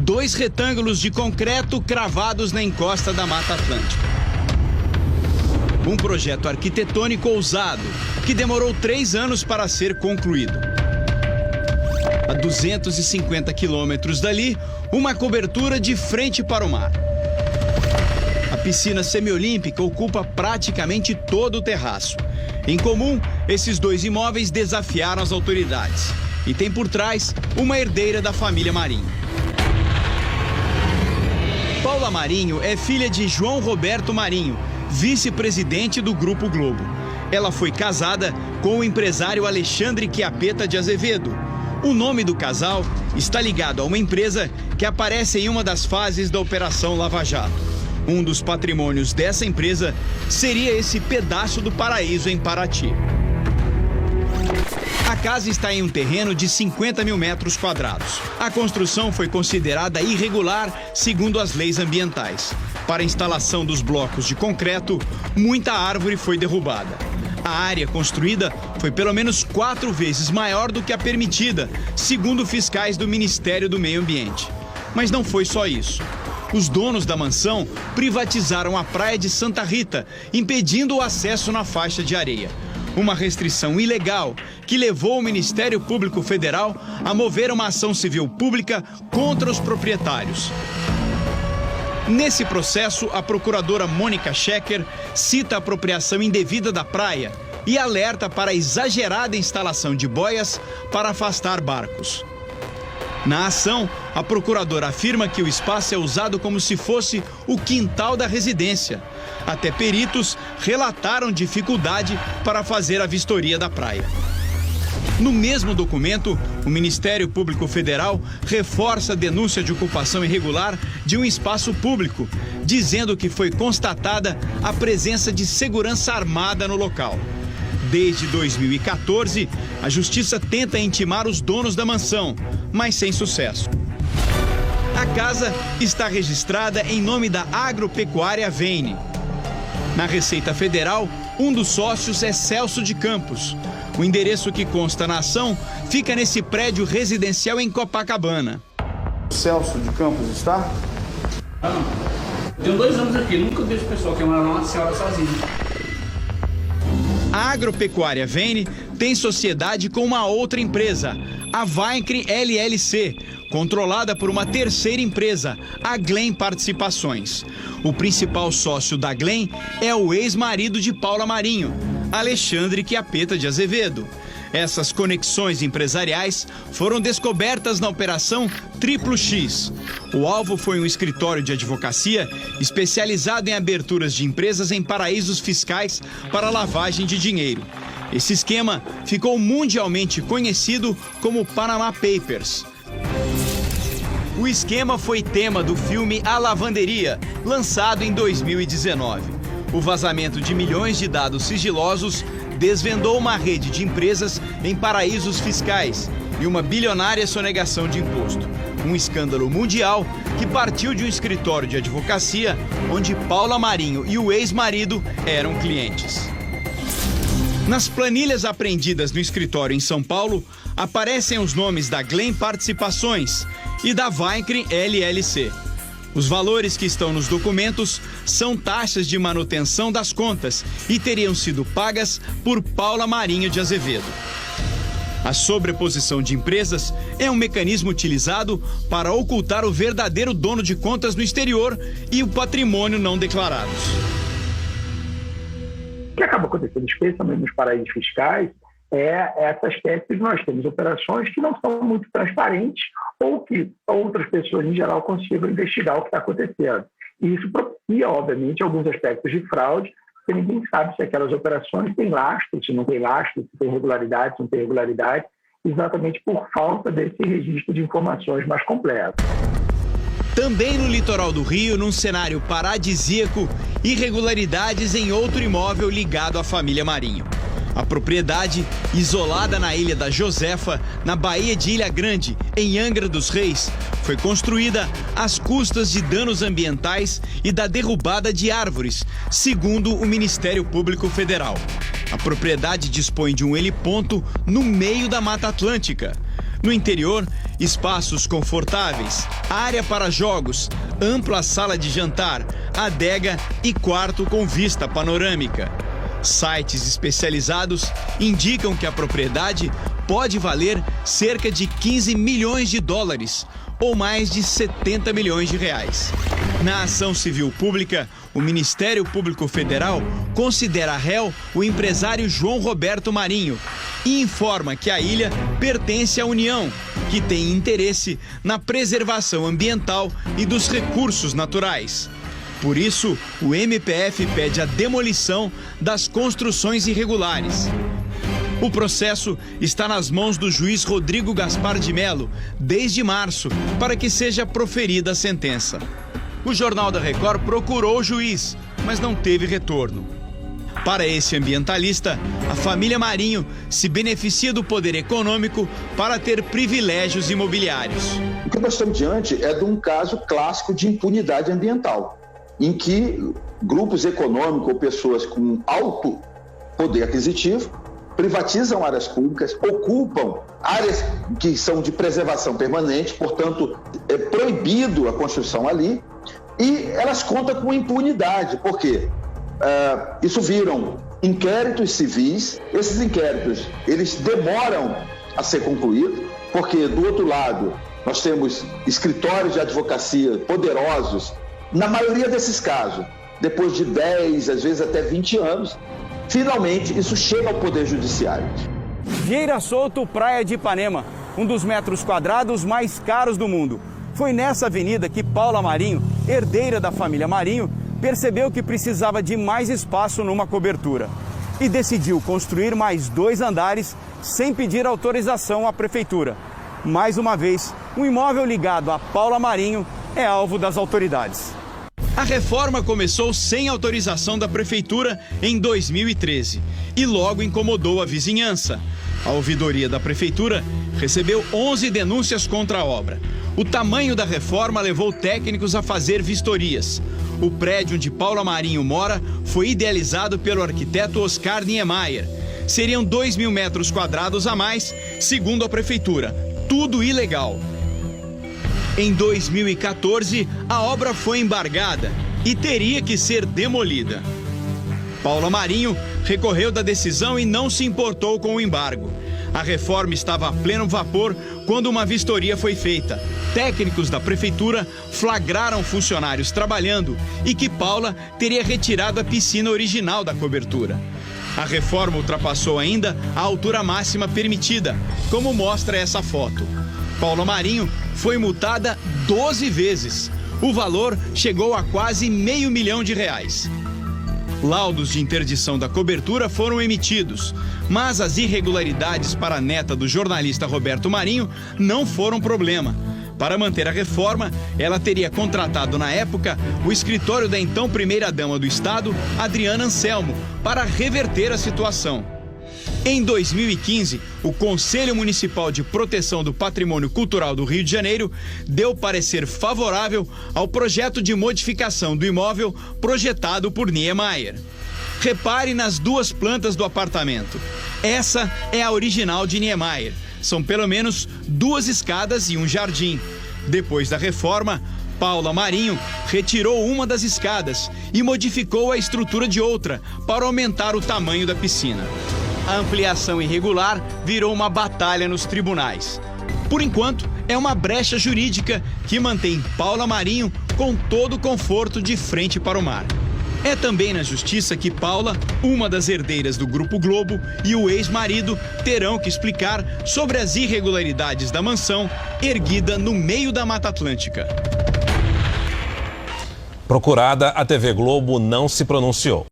2 retângulos de concreto cravados na encosta da Mata Atlântica. Um projeto arquitetônico ousado, que demorou 3 anos para ser concluído. A 250 quilômetros dali, uma cobertura de frente para o mar. A piscina semiolímpica ocupa praticamente todo o terraço. Em comum, esses 2 imóveis desafiaram as autoridades. E tem por trás uma herdeira da família Marinho. Paula Marinho é filha de João Roberto Marinho, vice-presidente do Grupo Globo. Ela foi casada com o empresário Alexandre Chiappetta de Azevedo. O nome do casal está ligado a uma empresa que aparece em uma das fases da Operação Lava Jato. Um dos patrimônios dessa empresa seria esse pedaço do paraíso em Paraty. A casa está em um terreno de 50 mil metros quadrados. A construção foi considerada irregular segundo as leis ambientais. Para a instalação dos blocos de concreto, muita árvore foi derrubada. A área construída foi pelo menos 4 vezes maior do que a permitida, segundo fiscais do Ministério do Meio Ambiente. Mas não foi só isso. Os donos da mansão privatizaram a praia de Santa Rita, impedindo o acesso na faixa de areia. Uma restrição ilegal que levou o Ministério Público Federal a mover uma ação civil pública contra os proprietários. Nesse processo, a procuradora Mônica Schecker cita a apropriação indevida da praia e alerta para a exagerada instalação de boias para afastar barcos. Na ação, a procuradora afirma que o espaço é usado como se fosse o quintal da residência. Até peritos relataram dificuldade para fazer a vistoria da praia. No mesmo documento, o Ministério Público Federal reforça a denúncia de ocupação irregular de um espaço público, dizendo que foi constatada a presença de segurança armada no local. Desde 2014, a Justiça tenta intimar os donos da mansão, mas sem sucesso. A casa está registrada em nome da Agropecuária Veyne. Na Receita Federal, um dos sócios é Celso de Campos. O endereço que consta na ação fica nesse prédio residencial em Copacabana. Celso de Campos está? Não. Tenho 2 anos aqui, nunca vejo pessoal que mora uma senhora sozinha. A Agropecuária Veyne tem sociedade com uma outra empresa, a Vaincre LLC, controlada por uma terceira empresa, a Glen Participações. O principal sócio da Glen é o ex-marido de Paula Marinho, Alexandre Chiappetta de Azevedo. Essas conexões empresariais foram descobertas na Operação Triplo X. O alvo foi um escritório de advocacia especializado em aberturas de empresas em paraísos fiscais para lavagem de dinheiro. Esse esquema ficou mundialmente conhecido como Panama Papers. O esquema foi tema do filme A Lavanderia, lançado em 2019. O vazamento de milhões de dados sigilosos desvendou uma rede de empresas em paraísos fiscais e uma bilionária sonegação de imposto. Um escândalo mundial que partiu de um escritório de advocacia onde Paula Marinho e o ex-marido eram clientes. Nas planilhas apreendidas no escritório em São Paulo, aparecem os nomes da Glen Participações e da Vaincre LLC. Os valores que estão nos documentos são taxas de manutenção das contas e teriam sido pagas por Paula Marinho de Azevedo. A sobreposição de empresas é um mecanismo utilizado para ocultar o verdadeiro dono de contas no exterior e o patrimônio não declarados. O que acaba acontecendo, especialmente nos paraísos fiscais, é essa espécie de nós temos operações que não são muito transparentes ou que outras pessoas, em geral, consigam investigar o que está acontecendo. E isso propicia, obviamente, alguns aspectos de fraude, porque ninguém sabe se aquelas operações têm lastro, se não tem lastro, se tem regularidade, se não tem regularidade, exatamente por falta desse registro de informações mais completo. Também no litoral do Rio, num cenário paradisíaco, irregularidades em outro imóvel ligado à família Marinho. A propriedade, isolada na Ilha da Josefa, na Baía de Ilha Grande, em Angra dos Reis, foi construída às custas de danos ambientais e da derrubada de árvores, segundo o Ministério Público Federal. A propriedade dispõe de um heliponto no meio da Mata Atlântica. No interior, espaços confortáveis, área para jogos, ampla sala de jantar, adega e quarto com vista panorâmica. Sites especializados indicam que a propriedade pode valer cerca de 15 milhões de dólares, ou mais de 70 milhões de reais. Na ação civil pública, o Ministério Público Federal considera réu o empresário João Roberto Marinho e informa que a ilha pertence à União, que tem interesse na preservação ambiental e dos recursos naturais. Por isso, o MPF pede a demolição das construções irregulares. O processo está nas mãos do juiz Rodrigo Gaspar de Mello desde março para que seja proferida a sentença. O Jornal da Record procurou o juiz, mas não teve retorno. Para esse ambientalista, a família Marinho se beneficia do poder econômico para ter privilégios imobiliários. O que nós estamos diante é de um caso clássico de impunidade ambiental, em que grupos econômicos ou pessoas com alto poder aquisitivo privatizam áreas públicas, ocupam áreas que são de preservação permanente, portanto, é proibido a construção ali, e elas contam com impunidade, porque isso viram inquéritos civis. Esses inquéritos, eles demoram a ser concluídos, porque do outro lado nós temos escritórios de advocacia poderosos. Na maioria desses casos, depois de 10, às vezes até 20 anos, finalmente isso chega ao Poder Judiciário. Vieira Solto, Praia de Ipanema, um dos metros quadrados mais caros do mundo. Foi nessa avenida que Paula Marinho, herdeira da família Marinho, percebeu que precisava de mais espaço numa cobertura e decidiu construir mais 2 andares sem pedir autorização à prefeitura. Mais uma vez, um imóvel ligado a Paula Marinho é alvo das autoridades. A reforma começou sem autorização da prefeitura em 2013 e logo incomodou a vizinhança. A ouvidoria da prefeitura recebeu 11 denúncias contra a obra. O tamanho da reforma levou técnicos a fazer vistorias. O prédio onde Paula Marinho mora foi idealizado pelo arquiteto Oscar Niemeyer. Seriam 2.000 metros quadrados a mais, segundo a prefeitura. Tudo ilegal. Em 2014, a obra foi embargada e teria que ser demolida. Paula Marinho recorreu da decisão e não se importou com o embargo. A reforma estava a pleno vapor quando uma vistoria foi feita. Técnicos da prefeitura flagraram funcionários trabalhando e que Paula teria retirado a piscina original da cobertura. A reforma ultrapassou ainda a altura máxima permitida, como mostra essa foto. Paula Marinho foi multada 12 vezes. O valor chegou a quase R$500 mil. Laudos de interdição da cobertura foram emitidos, mas as irregularidades para a neta do jornalista Roberto Marinho não foram problema. Para manter a reforma, ela teria contratado na época o escritório da então primeira-dama do estado, Adriana Anselmo, para reverter a situação. Em 2015, o Conselho Municipal de Proteção do Patrimônio Cultural do Rio de Janeiro deu parecer favorável ao projeto de modificação do imóvel projetado por Niemeyer. Repare nas 2 plantas do apartamento. Essa é a original de Niemeyer. São pelo menos 2 escadas e um jardim. Depois da reforma, Paula Marinho retirou uma das escadas e modificou a estrutura de outra para aumentar o tamanho da piscina. A ampliação irregular virou uma batalha nos tribunais. Por enquanto, é uma brecha jurídica que mantém Paula Marinho com todo o conforto de frente para o mar. É também na justiça que Paula, uma das herdeiras do Grupo Globo, e o ex-marido terão que explicar sobre as irregularidades da mansão erguida no meio da Mata Atlântica. Procurada, a TV Globo não se pronunciou.